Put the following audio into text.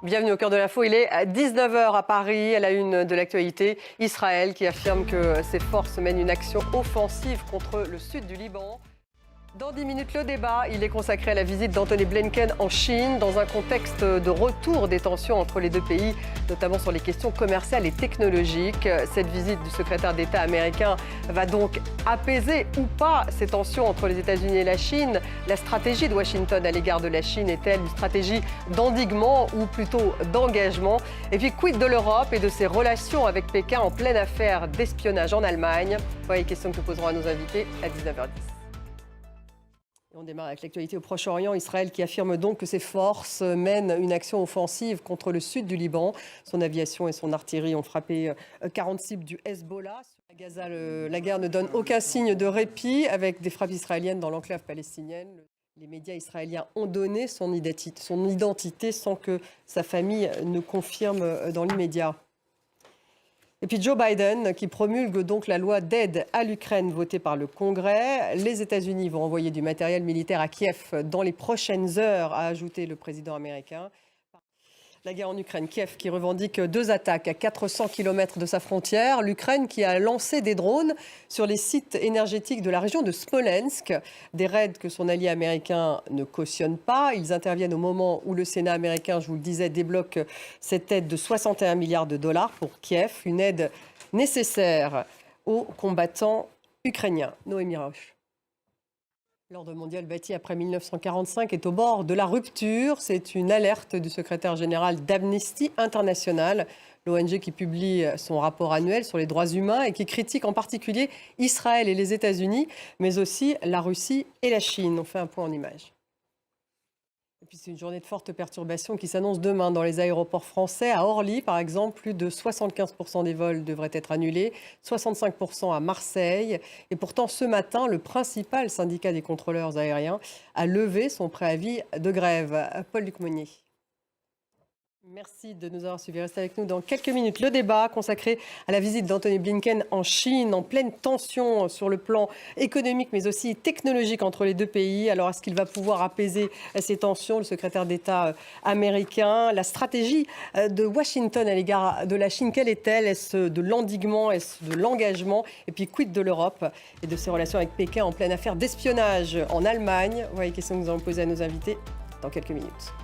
Bienvenue au cœur de l'info. Il est à 19 h à Paris, à la une de l'actualité. Israël qui affirme que ses forces mènent une action offensive contre le sud du Liban. Dans 10 minutes, le débat, il est consacré à la visite d'Antony Blinken en Chine, dans un contexte de retour des tensions entre les deux pays, notamment sur les questions commerciales et technologiques. Cette visite du secrétaire d'État américain va donc apaiser ou pas ces tensions entre les États-Unis et la Chine. La stratégie de Washington à l'égard de la Chine est-elle une stratégie d'endiguement ou plutôt d'engagement? Et puis, quid de l'Europe et de ses relations avec Pékin en pleine affaire d'espionnage en Allemagne? Voilà les questions que nous poserons à nos invités à 19 h 10. On démarre avec l'actualité au Proche-Orient. Israël qui affirme donc que ses forces mènent une action offensive contre le sud du Liban. Son aviation et son artillerie ont frappé 40 cibles du Hezbollah. À Gaza, la guerre ne donne aucun signe de répit avec des frappes israéliennes dans l'enclave palestinienne. Les médias israéliens ont donné son identité sans que sa famille ne confirme dans l'immédiat. Et puis Joe Biden qui promulgue donc la loi d'aide à l'Ukraine votée par le Congrès. Les États-Unis vont envoyer du matériel militaire à Kiev dans les prochaines heures, a ajouté le président américain. La guerre en Ukraine, Kiev qui revendique 2 attaques à 400 km de sa frontière. L'Ukraine qui a lancé des drones sur les sites énergétiques de la région de Smolensk. Des raids que son allié américain ne cautionne pas. Ils interviennent au moment où le Sénat américain, je vous le disais, débloque cette aide de 61 milliards de dollars pour Kiev. Une aide nécessaire aux combattants ukrainiens. Noémie Rauch. L'ordre mondial bâti après 1945 est au bord de la rupture. C'est une alerte du secrétaire général d'Amnesty International, l'ONG qui publie son rapport annuel sur les droits humains et qui critique en particulier Israël et les États-Unis, mais aussi la Russie et la Chine. On fait un point en images. Et puis c'est une journée de forte perturbation qui s'annonce demain dans les aéroports français. À Orly, par exemple, plus de 75% des vols devraient être annulés, 65% à Marseille. Et pourtant, ce matin, le principal syndicat des contrôleurs aériens a levé son préavis de grève. Paul-Luc Monnier. Merci de nous avoir suivis. Restez avec nous dans quelques minutes. Le débat consacré à la visite d'Antony Blinken en Chine, en pleine tension sur le plan économique, mais aussi technologique entre les deux pays. Alors, est-ce qu'il va pouvoir apaiser ces tensions, le secrétaire d'État américain? La stratégie de Washington à l'égard de la Chine, quelle est-elle? Est-ce de l'endiguement? Est-ce de l'engagement? Et puis, quid de l'Europe et de ses relations avec Pékin en pleine affaire d'espionnage en Allemagne? Voilà les questions que nous allons poser à nos invités dans quelques minutes.